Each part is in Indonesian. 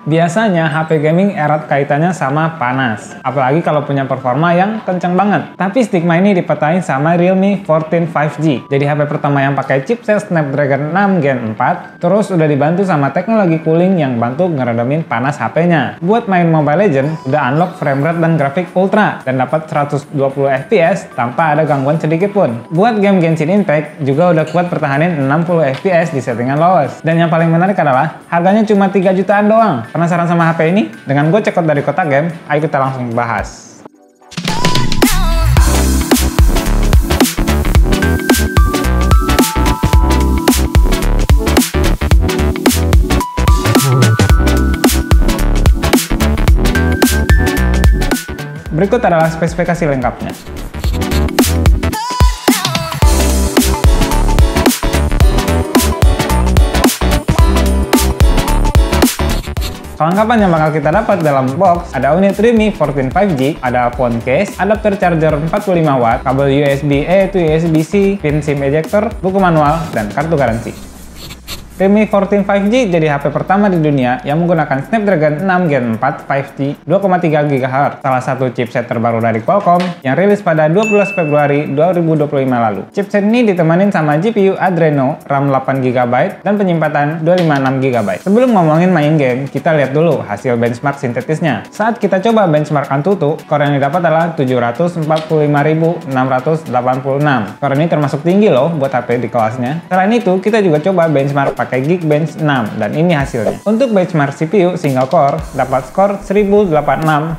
Biasanya HP gaming erat kaitannya sama panas, apalagi kalau punya performa yang kencang banget. Tapi stigma ini dipatahin sama Realme 14 5G. Jadi HP pertama yang pakai chipset Snapdragon 6 Gen 4, terus udah dibantu sama teknologi cooling yang bantu ngeredemin panas HP-nya. Buat main Mobile Legends, udah unlock frame rate dan grafik ultra, dan dapat 120 FPS tanpa ada gangguan sedikit pun. Buat game Genshin Impact, juga udah kuat pertahanin 60 FPS di settingan lowest. Dan yang paling menarik adalah, harganya cuma 3 jutaan doang. Penasaran sama HP ini? Dengan gue cekot dari Kota Game, ayo kita langsung bahas. Berikut adalah spesifikasi lengkapnya. Kelengkapan yang bakal kita dapat dalam box ada unit Realme 14 5G, ada phone case, adapter charger 45 watt, kabel USB-A to USB-C, pin SIM ejector, buku manual, dan kartu garansi. Realme 14 5G jadi HP pertama di dunia yang menggunakan Snapdragon 6 Gen 4 5G 2,3 GHz, salah satu chipset terbaru dari Qualcomm yang rilis pada 12 Februari 2025 lalu. Chipset ini ditemanin sama GPU Adreno, RAM 8GB, dan penyimpanan 256 GB. Sebelum ngomongin main game, kita lihat dulu hasil benchmark sintetisnya. Saat kita coba benchmark Antutu, core yang didapat adalah 745.686. Core ini termasuk tinggi loh buat HP di kelasnya. Selain itu, kita juga coba benchmark pakai Geekbench 6, dan ini hasilnya. Untuk benchmark CPU single core dapat skor 1086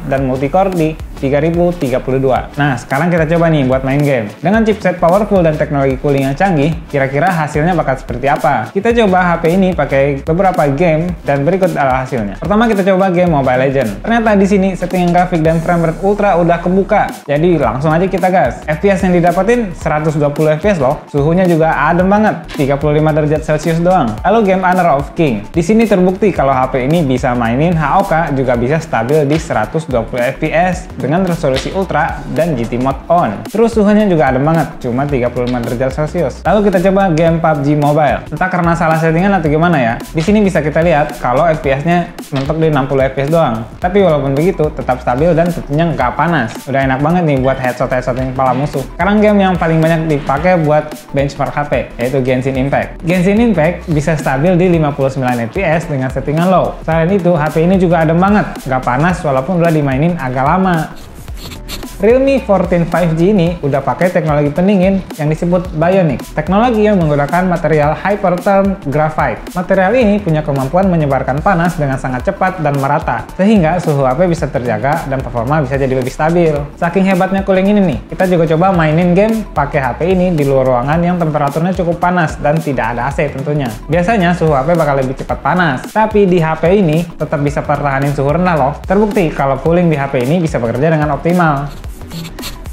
dan multicore di 3032. Nah, sekarang kita coba nih buat main game. Dengan chipset powerful dan teknologi cooling yang canggih, kira-kira hasilnya bakal seperti apa? Kita coba HP ini pakai beberapa game dan berikut adalah hasilnya. Pertama kita coba game Mobile Legends. Ternyata di sini settingan grafik dan frame rate ultra udah kebuka. Jadi langsung aja kita gas. FPS yang didapetin 120 FPS loh. Suhunya juga adem banget, 35 derajat Celcius doang. Lalu game Honor of King. Di sini terbukti kalau HP ini bisa mainin HOK juga bisa stabil di 120 FPS dengan resolusi ultra dan GT mode on. Terus suhunya juga adem banget, cuma 35 derajat Celcius. Lalu kita coba game PUBG Mobile. Entah karena salah settingan atau gimana ya. Di sini bisa kita lihat kalau FPS-nya mentok di 60 FPS doang. Tapi walaupun begitu, tetap stabil dan tentunya nggak panas. Udah enak banget nih buat headshot-headshotin kepala musuh. Sekarang game yang paling banyak dipakai buat benchmark HP, yaitu Genshin Impact. Genshin Impact bisa stabil di 59 FPS dengan settingan low. Selain itu, HP ini juga adem banget, nggak panas walaupun udah dimainin agak lama. Realme 14 5G ini udah pakai teknologi pendingin yang disebut Bionic. Teknologi yang menggunakan material Hypertherm Graphite. Material ini punya kemampuan menyebarkan panas dengan sangat cepat dan merata, sehingga suhu HP bisa terjaga dan performa bisa jadi lebih stabil. Saking hebatnya cooling ini nih, kita juga coba mainin game pakai HP ini di luar ruangan yang temperaturnya cukup panas dan tidak ada AC tentunya. Biasanya suhu HP bakal lebih cepat panas, tapi di HP ini tetap bisa pertahanin suhu rendah loh. Terbukti kalau cooling di HP ini bisa bekerja dengan optimal.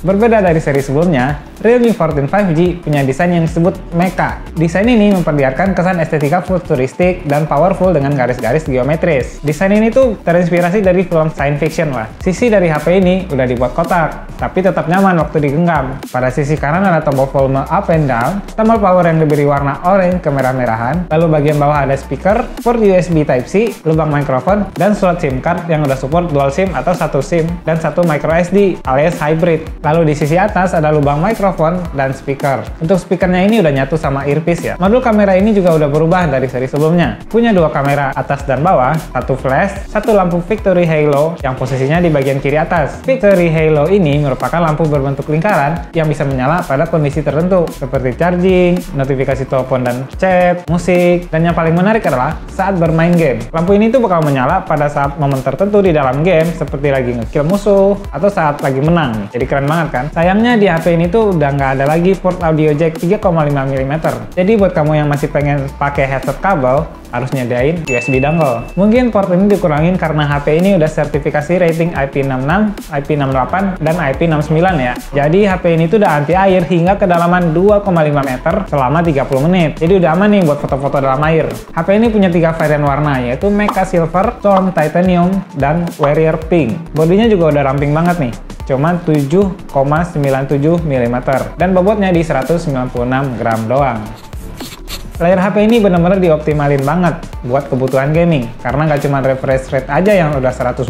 Berbeda dari seri sebelumnya, Realme 14 5G punya desain yang disebut mecha. Desain ini memperlihatkan kesan estetika futuristik dan powerful dengan garis-garis geometris. Desain ini tuh terinspirasi dari film science fiction lah. Sisi dari HP ini udah dibuat kotak, tapi tetap nyaman waktu digenggam. Pada sisi kanan ada tombol volume up and down, tombol power yang diberi warna orange kemerah-merahan, lalu bagian bawah ada speaker, port USB Type-C, lubang mikrofon, dan slot SIM card yang udah support dual SIM atau satu SIM, dan satu micro SD alias hybrid. Lalu di sisi atas ada lubang mikrofon dan speaker. Untuk speakernya ini udah nyatu sama earpiece ya. Modul kamera ini juga udah berubah dari seri sebelumnya. Punya dua kamera atas dan bawah, satu flash, satu lampu Victory Halo yang posisinya di bagian kiri atas. Victory Halo ini merupakan lampu berbentuk lingkaran yang bisa menyala pada kondisi tertentu seperti charging, notifikasi telepon dan chat, musik, dan yang paling menarik adalah saat bermain game. Lampu ini tuh bakal menyala pada saat momen tertentu di dalam game seperti lagi ngekill musuh atau saat lagi menang. Jadi keren banget kan? Sayangnya di HP ini tuh udah nggak ada lagi port audio jack 3,5 mm. Jadi buat kamu yang masih pengen pakai headset kabel, harus nyediain USB dongle. Mungkin port ini dikurangin karena HP ini udah sertifikasi rating IP66, IP68, dan IP69 ya. Jadi HP ini tuh udah anti air hingga kedalaman 2,5 meter selama 30 menit. Jadi udah aman nih buat foto-foto dalam air. HP ini punya 3 varian warna, yaitu Mecha Silver, Storm Titanium, dan Warrior Pink. Bodinya juga udah ramping banget nih, cuma 7,97 mm dan bobotnya di 196 gram doang. Layar HP ini benar-benar dioptimalin banget buat kebutuhan gaming, karena nggak cuma refresh rate aja yang udah 120,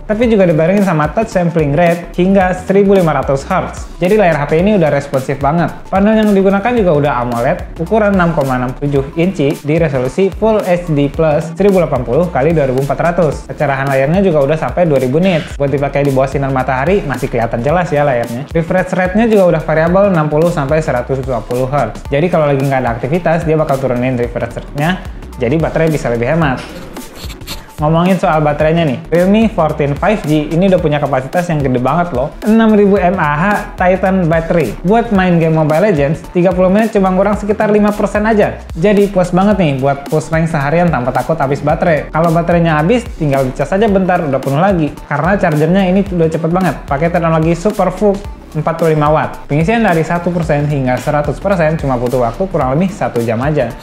tapi juga dibarengin sama touch sampling rate hingga 1500 Hz. Jadi layar HP ini udah responsif banget. Panel yang digunakan juga udah AMOLED ukuran 6,67 inci di resolusi Full HD Plus 1080x2400. Kecerahan layarnya juga udah sampai 2000 nits. Buat dipakai di bawah sinar matahari masih kelihatan jelas ya layarnya. Refresh rate-nya juga udah variabel 60-120 Hz. Jadi kalau lagi nggak ada aktivitas, dia bakal turunin refresh rate-nya, jadi baterai bisa lebih hemat. Ngomongin soal baterainya nih, Realme 14 5G ini udah punya kapasitas yang gede banget loh, 6000 mAh Titan battery. Buat main game Mobile Legends, 30 menit cuma kurang sekitar 5% aja. Jadi puas banget nih buat push rank seharian tanpa takut habis baterai. Kalau baterainya habis, tinggal dicas aja bentar, udah penuh lagi. Karena chargernya ini udah cepet banget, pakai teknologi Super VOOC 45 watt. Pengisian dari 1% hingga 100% cuma butuh waktu kurang lebih 1 jam aja.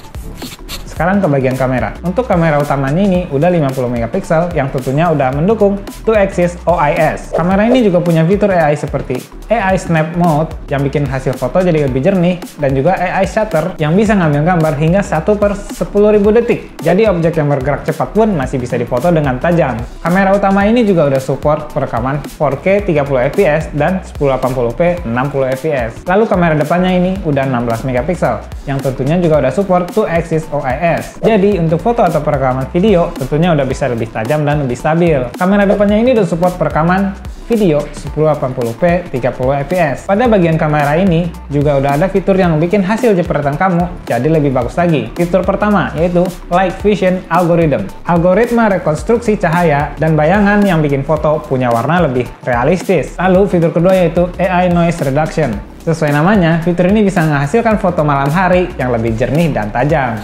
Sekarang ke bagian kamera. Untuk kamera utamanya ini udah 50 megapiksel yang tentunya udah mendukung 2-axis OIS. Kamera ini juga punya fitur AI seperti AI Snap Mode yang bikin hasil foto jadi lebih jernih, dan juga AI Shutter yang bisa ngambil gambar hingga 1/10.000 detik. Jadi objek yang bergerak cepat pun masih bisa difoto dengan tajam. Kamera utama ini juga udah support perekaman 4K 30 fps dan 1080p 60 fps. Lalu kamera depannya ini udah 16 megapiksel yang tentunya juga udah support 2-axis OIS. Jadi untuk foto atau perekaman video tentunya udah bisa lebih tajam dan lebih stabil. Kamera depannya ini udah support perekaman video 1080p 30 fps. Pada bagian kamera ini juga udah ada fitur yang bikin hasil jepretan kamu jadi lebih bagus lagi. Fitur pertama yaitu Light Vision Algorithm. Algoritma rekonstruksi cahaya dan bayangan yang bikin foto punya warna lebih realistis. Lalu fitur kedua yaitu AI Noise Reduction. Sesuai namanya, fitur ini bisa menghasilkan foto malam hari yang lebih jernih dan tajam.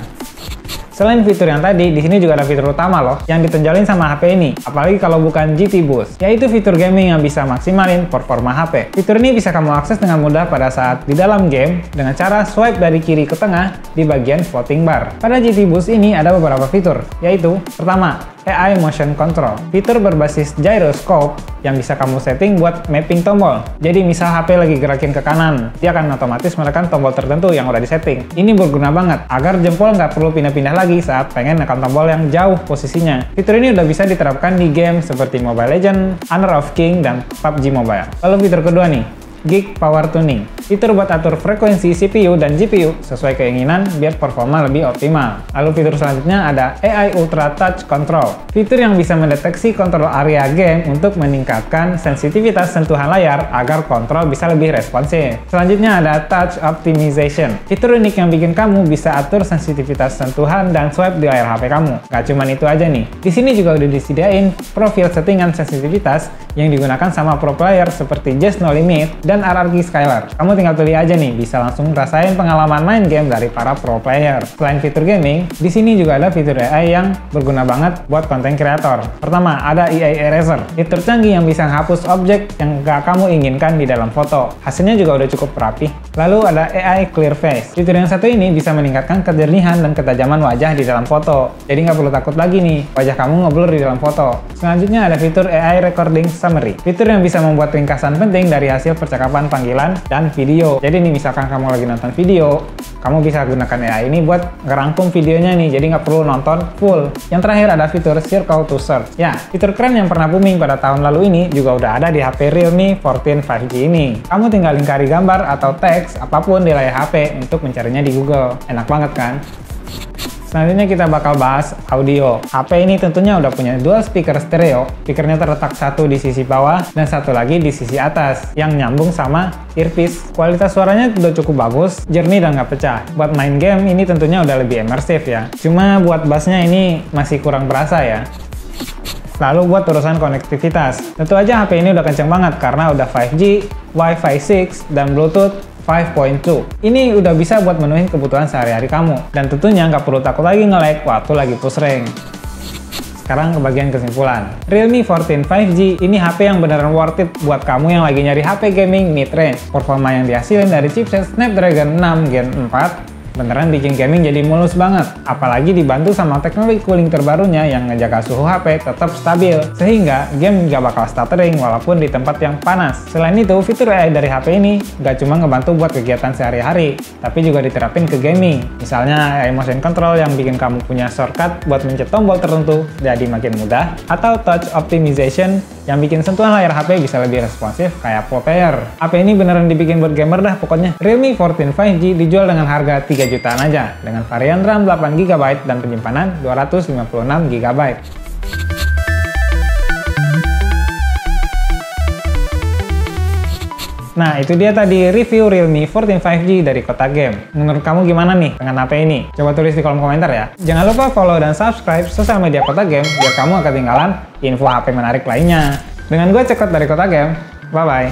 Selain fitur yang tadi, di sini juga ada fitur utama loh yang ditonjolin sama HP ini, apalagi kalau bukan GT Boost, yaitu fitur gaming yang bisa maksimalin performa HP. Fitur ini bisa kamu akses dengan mudah pada saat di dalam game dengan cara swipe dari kiri ke tengah di bagian floating bar. Pada GT Boost ini ada beberapa fitur, yaitu pertama, AI Motion Control, fitur berbasis gyroscope yang bisa kamu setting buat mapping tombol. Jadi misal HP lagi gerakin ke kanan, dia akan otomatis menekan tombol tertentu yang udah disetting. Ini berguna banget agar jempol nggak perlu pindah-pindah lagi saat pengen nekan tombol yang jauh posisinya. Fitur ini udah bisa diterapkan di game seperti Mobile Legends, Honor of Kings, dan PUBG Mobile. Lalu fitur kedua nih, Geek Power Tuning. Fitur buat atur frekuensi CPU dan GPU sesuai keinginan biar performa lebih optimal. Lalu fitur selanjutnya ada AI Ultra Touch Control. Fitur yang bisa mendeteksi kontrol area game untuk meningkatkan sensitivitas sentuhan layar agar kontrol bisa lebih responsif. Selanjutnya ada Touch Optimization. Fitur unik yang bikin kamu bisa atur sensitivitas sentuhan dan swipe di layar HP kamu. Gak cuman itu aja nih. Di sini juga udah disediain profil settingan sensitivitas yang digunakan sama pro player seperti Just No Limit dan RRQ Skylar. Kamu tinggal pilih aja nih, bisa langsung rasain pengalaman main game dari para pro player. Selain fitur gaming, di sini juga ada fitur AI yang berguna banget buat konten kreator. Pertama, ada AI Eraser, fitur canggih yang bisa menghapus objek yang gak kamu inginkan di dalam foto. Hasilnya juga udah cukup rapi. Lalu ada AI Clear Face. Fitur yang satu ini bisa meningkatkan kejernihan dan ketajaman wajah di dalam foto. Jadi nggak perlu takut lagi nih, wajah kamu ngeblur di dalam foto. Selanjutnya ada fitur AI Recording Summary. Fitur yang bisa membuat ringkasan penting dari hasil percakapan, panggilan, dan video. Jadi nih misalkan kamu lagi nonton video, kamu bisa gunakan AI ini buat ngerangkum videonya nih, jadi nggak perlu nonton full. Yang terakhir ada fitur Circle to Search. Ya, fitur keren yang pernah booming pada tahun lalu ini juga udah ada di HP Realme 14 5G ini. Kamu tinggal lingkari gambar atau teks apapun di layar HP untuk mencarinya di Google. Enak banget kan? Selanjutnya kita bakal bahas audio. HP ini tentunya udah punya dual speaker stereo. Speakernya terletak satu di sisi bawah dan satu lagi di sisi atas yang nyambung sama earpiece. Kualitas suaranya udah cukup bagus, jernih dan nggak pecah. Buat main game ini tentunya udah lebih imersif ya. Cuma buat bassnya ini masih kurang berasa ya. Lalu buat urusan konektivitas, tentu aja HP ini udah kenceng banget karena udah 5G, Wi-Fi 6, dan Bluetooth 5.2. Ini udah bisa buat menuhin kebutuhan sehari-hari kamu. Dan tentunya nggak perlu takut lagi nge-lag waktu lagi push rank. Sekarang ke bagian kesimpulan. Realme 14 5G ini HP yang beneran worth it buat kamu yang lagi nyari HP gaming mid-range. Performa yang dihasilin dari chipset Snapdragon 6 Gen 4 Beneran bikin gaming jadi mulus banget, apalagi dibantu sama teknologi cooling terbarunya yang ngejaga suhu HP tetap stabil, sehingga game nggak bakal stuttering walaupun di tempat yang panas. Selain itu, fitur AI dari HP ini nggak cuma ngebantu buat kegiatan sehari-hari, tapi juga diterapin ke gaming. Misalnya AI Motion Control yang bikin kamu punya shortcut buat mencet tombol tertentu jadi makin mudah, atau Touch Optimization yang bikin sentuhan layar HP bisa lebih responsif kayak Pro Player. HP ini beneran dibikin buat gamer dah pokoknya. Realme 14 5G dijual dengan harga 3 jutaan aja, dengan varian RAM 8GB dan penyimpanan 256GB. Nah, itu dia tadi review Realme 14 5G dari Kota Game. Menurut kamu gimana nih dengan HP ini? Coba tulis di kolom komentar ya. Jangan lupa follow dan subscribe sosial media Kota Game biar kamu gak ketinggalan info HP menarik lainnya. Dengan gue Cekot dari Kota Game, bye-bye.